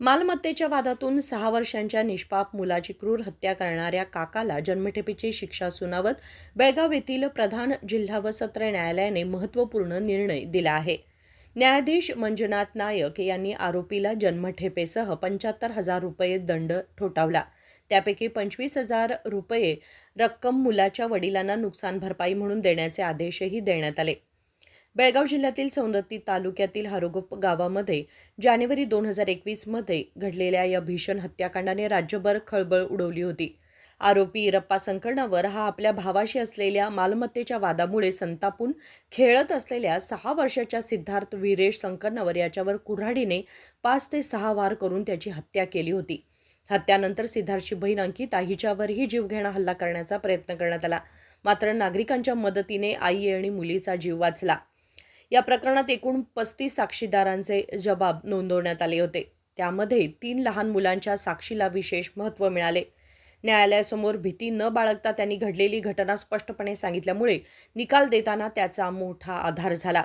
मालमत्तेच्या वादातून 6 वर्षांच्या निष्पाप मुलाची क्रूर हत्या करणाऱ्या काकाला जन्मठेपेची शिक्षा सुनावत बेळगाव येथील प्रधान जिल्हा व सत्र न्यायालयाने महत्त्वपूर्ण निर्णय दिला आहे. न्यायाधीश मंजुनाथ नायक यांनी आरोपीला जन्मठेपेसह 75,000 रुपये दंड ठोठावला. त्यापैकी 25,000 रुपये रक्कम मुलाच्या वडिलांना नुकसान भरपाई म्हणून देण्याचे आदेशही देण्यात आले. बेळगाव जिल्ह्यातील सौंदत्ती तालुक्यातील हरोगप गावामध्ये जानेवारी 2021 मध्ये घडलेल्या या भीषण हत्याकांडाने राज्यभर खळबळ उडवली होती. आरोपी इरप्पा संकण्णवर हा आपल्या भावाशी असलेल्या मालमत्तेच्या वादामुळे संतापून खेळत असलेल्या 6 वर्षाच्या सिद्धार्थ वीरेश संकण्णवर याच्यावर कुऱ्हाडीने 5 ते 6 वार करून त्याची हत्या केली होती. हत्यानंतर सिद्धार्थची बहीण अंकिता हिच्यावरही जीवघेणा हल्ला करण्याचा प्रयत्न करण्यात आला. मात्र नागरिकांच्या मदतीने आई आणि मुलीचा जीव वाचला. या प्रकरणात एकूण 35 साक्षीदारांचे जबाब नोंदवण्यात आले होते. त्यामध्ये 3 लहान मुलांच्या साक्षीला विशेष महत्त्व मिळाले. न्यायालयासमोर भीती न बाळगता त्यांनी घडलेली घटना स्पष्टपणे सांगितल्यामुळे निकाल देताना त्याचा मोठा आधार झाला.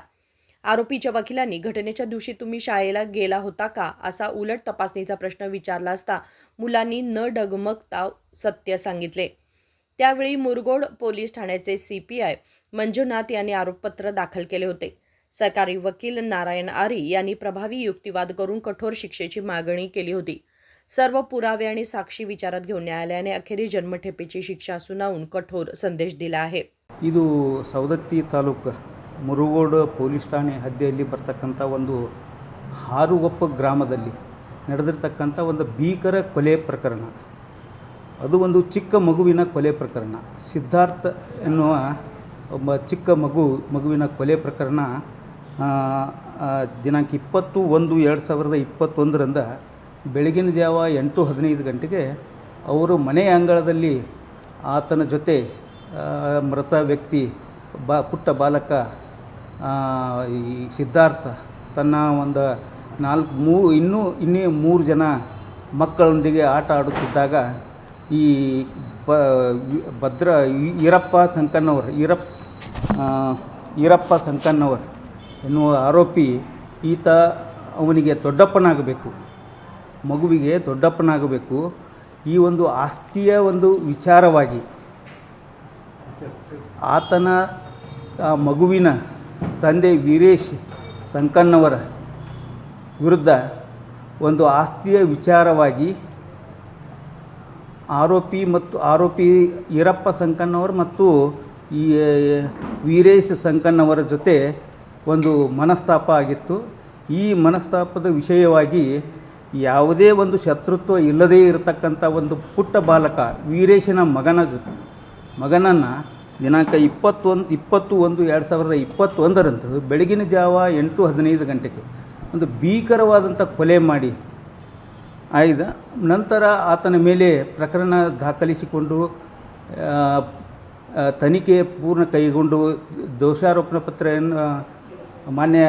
आरोपीच्या वकिलांनी घटनेच्या दिवशी तुम्ही शाळेला गेला होता का असा उलट तपासणीचा प्रश्न विचारला असता मुलांनी न डगमगता सत्य सांगितले. त्यावेळी मुरगोड पोलीस ठाण्याचे CPI मंजुनाथ यांनी आरोपपत्र दाखल केले होते. सरकारी वकील नारायण आरी यांनी प्रभावी युक्तिवाद करून कठोर शिक्षेची मागणी केली होती. सर्व पुरावे आणि साक्षी विचारात घेऊन न्यायालयाने अखेरीस जन्मठेपेची शिक्षा सुनावून कठोर संदेश दिला आहे. ಇದು ಸೌದತ್ತಿ ತಾಲೂಕು ಮುರುಗೋಡು ಪೊಲೀಸ್ ಠಾಣೆ ಹದ್ದಿಯಲ್ಲಿ ಬರ್ತಕ್ಕಂಥ ಒಂದು ಹಾರುಗೊಪ್ಪ ಗ್ರಾಮದಲ್ಲಿ ನಡೆದಿರ್ತಕ್ಕಂಥ ಒಂದು ಭೀಕರ ಕೊಲೆ ಪ್ರಕರಣ. ಅದು ಒಂದು ಚಿಕ್ಕ ಮಗುವಿನ ಕೊಲೆ ಪ್ರಕರಣ. ಸಿದ್ಧಾರ್ಥ ಎನ್ನುವ ಒಬ್ಬ ಚಿಕ್ಕ ಮಗುವಿನ ಕೊಲೆ ಪ್ರಕರಣ ದಿನಾಂಕ 20/1/2021 ಬೆಳಗಿನ ಜಾವ 8:15 ಗಂಟೆಗೆ ಅವರು ಮನೆಯ ಅಂಗಳದಲ್ಲಿ ಆತನ ಜೊತೆ ಮೃತ ವ್ಯಕ್ತಿ ಪುಟ್ಟ ಬಾಲಕ ಈ ಸಿದ್ಧಾರ್ಥ ತನ್ನ ಒಂದು ಇನ್ನೂ 3 ಜನ ಮಕ್ಕಳೊಂದಿಗೆ ಆಟ ಆಡುತ್ತಿದ್ದಾಗ ಈ ಈರಪ್ಪ ಸಂಕಣ್ಣವರ್ ಎನ್ನುವ ಆರೋಪಿ ಈತ ಅವನಿಗೆ ದೊಡ್ಡಪ್ಪನಾಗಬೇಕು, ಮಗುವಿಗೆ ದೊಡ್ಡಪ್ಪನಾಗಬೇಕು. ಈ ಒಂದು ಆಸ್ತಿಯ ಒಂದು ವಿಚಾರವಾಗಿ ಆತನ ಮಗುವಿನ ತಂದೆ ವೀರೇಶ್ ಸಂಕಣ್ಣವರ ವಿರುದ್ಧ ಒಂದು ಆಸ್ತಿಯ ವಿಚಾರವಾಗಿ ಆರೋಪಿ ಈರಪ್ಪ ಸಂಕಣ್ಣವರ್ ಮತ್ತು ಈ ವೀರೇಶ್ ಸಂಕಣ್ಣವರ ಜೊತೆ ಒಂದು ಮನಸ್ತಾಪ ಆಗಿತ್ತು. ಈ ಮನಸ್ತಾಪದ ವಿಷಯವಾಗಿ ಯಾವುದೇ ಒಂದು ಶತ್ರುತ್ವ ಇಲ್ಲದೇ ಇರತಕ್ಕಂಥ ಒಂದು ಪುಟ್ಟ ಬಾಲಕ ವೀರೇಶನ ಮಗನನ್ನು ದಿನಾಂಕ 20/1/2021 ಬೆಳಗಿನ ಜಾವ 8:15 ಗಂಟೆಗೆ ಒಂದು ಭೀಕರವಾದಂಥ ಕೊಲೆ ಮಾಡಿ ಆಯ್ದ ನಂತರ ಆತನ ಮೇಲೆ ಪ್ರಕರಣ ದಾಖಲಿಸಿಕೊಂಡು ತನಿಖೆ ಪೂರ್ಣ ಕೈಗೊಂಡು ದೋಷಾರೋಪಣಾ ಪತ್ರವನ್ನು ಮಾನ್ಯ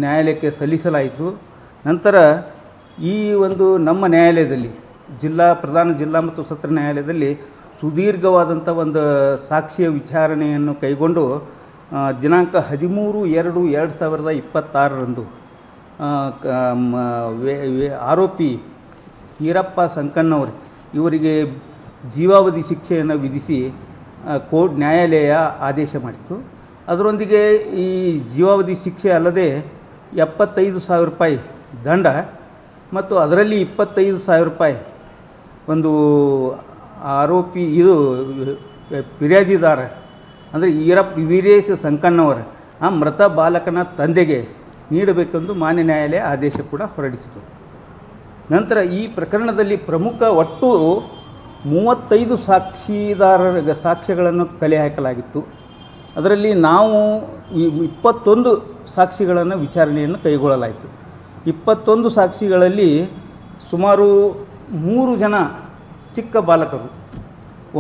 ನ್ಯಾಯಾಲಯಕ್ಕೆ ಸಲ್ಲಿಸಲಾಯಿತು. ನಂತರ ಈ ಒಂದು ನಮ್ಮ ನ್ಯಾಯಾಲಯದಲ್ಲಿ ಪ್ರಧಾನ ಜಿಲ್ಲಾ ಮತ್ತು ಸತ್ರ ನ್ಯಾಯಾಲಯದಲ್ಲಿ ಸುದೀರ್ಘವಾದಂಥ ಒಂದು ಸಾಕ್ಷಿಯ ವಿಚಾರಣೆಯನ್ನು ಕೈಗೊಂಡು ದಿನಾಂಕ 13/2/2026 ಆರೋಪಿ ಈರಪ್ಪ ಸಂಕಣ್ಣವರು ಇವರಿಗೆ ಜೀವಾವಧಿ ಶಿಕ್ಷೆಯನ್ನು ವಿಧಿಸಿ ನ್ಯಾಯಾಲಯ ಆದೇಶ ಮಾಡಿತು. ಅದರೊಂದಿಗೆ ಈ ಜೀವಾವಧಿ ಶಿಕ್ಷೆ ಅಲ್ಲದೆ 75,000 ರೂಪಾಯಿ ದಂಡ ಮತ್ತು ಅದರಲ್ಲಿ 25,000 ರೂಪಾಯಿ ಒಂದು ಆರೋಪಿ ಫಿರ್ಯಾದಿದಾರ ಅಂದರೆ ವೀರೇಶ್ ಸಂಕಣ್ಣವರ ಆ ಮೃತ ಬಾಲಕನ ತಂದೆಗೆ ನೀಡಬೇಕೆಂದು ಮಾನ್ಯ ನ್ಯಾಯಾಲಯ ಆದೇಶ ಕೂಡ ಹೊರಡಿಸಿತು. ನಂತರ ಈ ಪ್ರಕರಣದಲ್ಲಿ ಪ್ರಮುಖ ಒಟ್ಟು 35 ಸಾಕ್ಷ್ಯಗಳನ್ನು ಕಲೆ ಹಾಕಲಾಗಿತ್ತು. ಅದರಲ್ಲಿ ನಾವು 21 ಸಾಕ್ಷಿಗಳನ್ನು ವಿಚಾರಣೆಯನ್ನು ಕೈಗೊಳ್ಳಲಾಯಿತು. 21 ಸಾಕ್ಷಿಗಳಲ್ಲಿ ಸುಮಾರು 3 ಜನ ಚಿಕ್ಕ ಬಾಲಕರು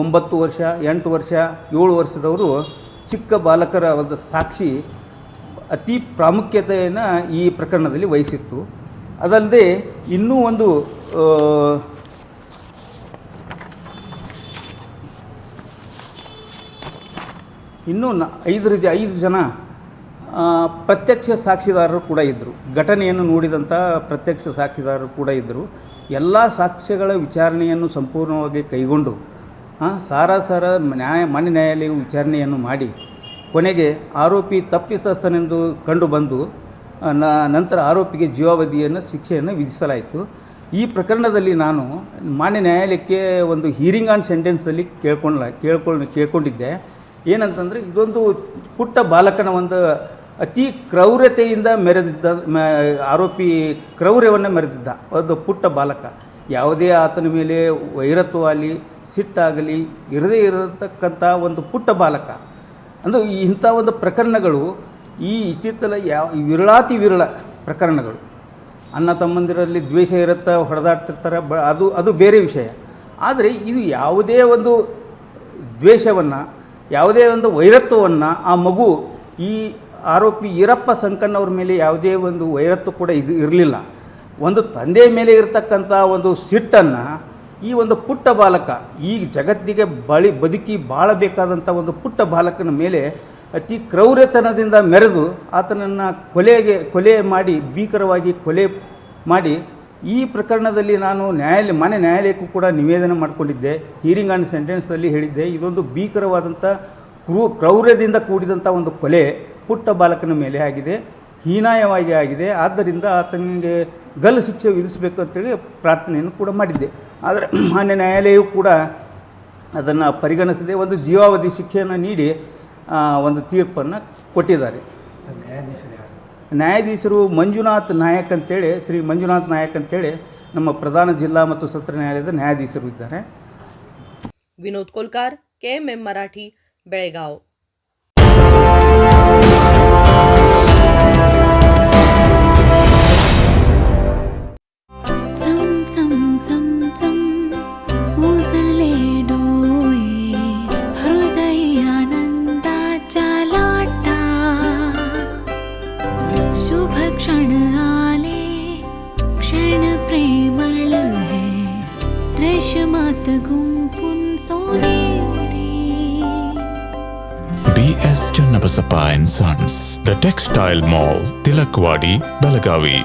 9 ವರ್ಷ 8 ವರ್ಷ 7 ವರ್ಷದವರು ಚಿಕ್ಕ ಬಾಲಕರ ಒಂದು ಸಾಕ್ಷಿ ಅತಿ ಪ್ರಾಮುಖ್ಯತೆಯನ್ನು ಈ ಪ್ರಕರಣದಲ್ಲಿ ವಹಿಸಿತ್ತು. ಅದಲ್ಲದೆ ಇನ್ನೂ ಒಂದು 5 ಜನ ಪ್ರತ್ಯಕ್ಷ ಸಾಕ್ಷಿದಾರರು ಕೂಡ ಇದ್ದರು. ಘಟನೆಯನ್ನು ನೋಡಿದಂಥ ಪ್ರತ್ಯಕ್ಷ ಸಾಕ್ಷಿದಾರರು ಕೂಡ ಇದ್ದರು. ಎಲ್ಲ ಸಾಕ್ಷ್ಯಗಳ ವಿಚಾರಣೆಯನ್ನು ಸಂಪೂರ್ಣವಾಗಿ ಕೈಗೊಂಡು ಸಾರಾಸಾರ ಮಾನ್ಯ ನ್ಯಾಯಾಲಯವು ವಿಚಾರಣೆಯನ್ನು ಮಾಡಿ ಕೊನೆಗೆ ಆರೋಪಿ ತಪ್ಪಿತಸ್ಥನೆಂದು ಕಂಡುಬಂದು ನಂತರ ಆರೋಪಿಗೆ ಜೀವಾವಧಿಯನ್ನು ಶಿಕ್ಷೆಯನ್ನು ವಿಧಿಸಲಾಯಿತು. ಈ ಪ್ರಕರಣದಲ್ಲಿ ನಾನು ಮಾನ್ಯ ನ್ಯಾಯಾಲಯಕ್ಕೆ ಒಂದು ಹೀರಿಂಗ್ ಆನ್ ಸೆಂಟೆನ್ಸಲ್ಲಿ ಕೇಳ್ಕೊಂಡಿದ್ದೆ. ಏನಂತಂದರೆ, ಇದೊಂದು ಪುಟ್ಟ ಬಾಲಕನ ಒಂದು ಅತಿ ಕ್ರೌರ್ಯತೆಯಿಂದ ಮೆರೆದಿದ್ದ ಆರೋಪಿ ಕ್ರೌರ್ಯವನ್ನು ಮೆರೆದಿದ್ದ ಒಂದು ಪುಟ್ಟ ಬಾಲಕ. ಯಾವುದೇ ಆತನ ಮೇಲೆ ವೈರತ್ವವಾಗಲಿ ಸಿಟ್ಟಾಗಲಿ ಇರದೇ ಇರತಕ್ಕಂಥ ಒಂದು ಪುಟ್ಟ ಬಾಲಕ. ಅಂದರೆ ಇಂಥ ಒಂದು ಪ್ರಕರಣಗಳು ಈ ಇತ್ತೀಚಲ ವಿರಳಾತಿ ವಿರಳ ಪ್ರಕರಣಗಳು. ಅಣ್ಣ ತಮ್ಮಂದಿರಲ್ಲಿ ದ್ವೇಷ ಇರುತ್ತಾ, ಹೊಡೆದಾಡ್ತಿರ್ತಾರೆ, ಅದು ಬೇರೆ ವಿಷಯ. ಆದರೆ ಇದು ಯಾವುದೇ ಒಂದು ದ್ವೇಷವನ್ನು, ಯಾವುದೇ ಒಂದು ವೈರತ್ವವನ್ನು ಆ ಮಗು, ಈ ಆರೋಪಿ ಈರಪ್ಪ ಸಂಕಣ್ಣವ್ರ ಮೇಲೆ ಯಾವುದೇ ಒಂದು ವೈರತ್ವ ಕೂಡ ಇರಲಿಲ್ಲ. ಒಂದು ತಂದೆ ಮೇಲೆ ಇರತಕ್ಕಂಥ ಒಂದು ಸಿಟ್ಟನ್ನು ಈ ಒಂದು ಪುಟ್ಟ ಬಾಲಕ, ಈ ಜಗತ್ತಿಗೆ ಬದುಕಿ ಬಾಳಬೇಕಾದಂಥ ಒಂದು ಪುಟ್ಟ ಬಾಲಕನ ಮೇಲೆ ಅತಿ ಕ್ರೌರ್ಯತನದಿಂದ ಮೆರೆದು ಆತನನ್ನು ಕೊಲೆ ಮಾಡಿ, ಭೀಕರವಾಗಿ ಕೊಲೆ ಮಾಡಿ, ಈ ಪ್ರಕರಣದಲ್ಲಿ ನಾನು ಮಾನ್ಯ ನ್ಯಾಯಾಲಯಕ್ಕೂ ಕೂಡ ನಿವೇದನೆ ಮಾಡಿಕೊಂಡಿದ್ದೆ. ಹೀರಿಂಗ್ ಆನ್ ಸೆಂಟೆನ್ಸ್ನಲ್ಲಿ ಹೇಳಿದ್ದೆ, ಇದೊಂದು ಭೀಕರವಾದಂಥ ಕ್ರೌರ್ಯದಿಂದ ಕೂಡಿದಂಥ ಒಂದು ಕೊಲೆ ಪುಟ್ಟ ಬಾಲಕನ ಮೇಲೆ ಆಗಿದೆ, ಹೀನಾಯವಾಗಿ ಆಗಿದೆ. ಆದ್ದರಿಂದ ಆತನಿಗೆ ಗಲ್ಲು ಶಿಕ್ಷೆ ವಿಧಿಸಬೇಕು ಅಂತೇಳಿ ಪ್ರಾರ್ಥನೆಯನ್ನು ಕೂಡ ಮಾಡಿದ್ದೆ. ಆದರೆ ಮಾನ್ಯ ನ್ಯಾಯಾಲಯವು ಕೂಡ ಅದನ್ನು ಪರಿಗಣಿಸದೆ ಒಂದು ಜೀವಾವಧಿ ಶಿಕ್ಷೆಯನ್ನು ನೀಡಿ ಒಂದು ತೀರ್ಪನ್ನು ಕೊಟ್ಟಿದ್ದಾರೆ. ನ್ಯಾಯಾಧೀಶರು ಮಂಜುನಾಥ್ ನಾಯಕ್ ಅಂತೇಳಿ, ಶ್ರೀ ಮಂಜುನಾಥ್ ನಾಯಕ್ ಅಂತೇಳಿ ನಮ್ಮ ಪ್ರಧಾನ ಜಿಲ್ಲಾ ಮತ್ತು ಸತ್ರ ನ್ಯಾಯಾಲಯದ ನ್ಯಾಯಾಧೀಶರು ಇದ್ದಾರೆ. विनोद कोलकार, KMM मराठी, बेळगाव. क्षण आले, क्षण प्रेमळ है, रेशमात गुंफून सोनेरी. BS Channabasappa and Sons, The Textile Mall, Tilakwadi, Belagavi.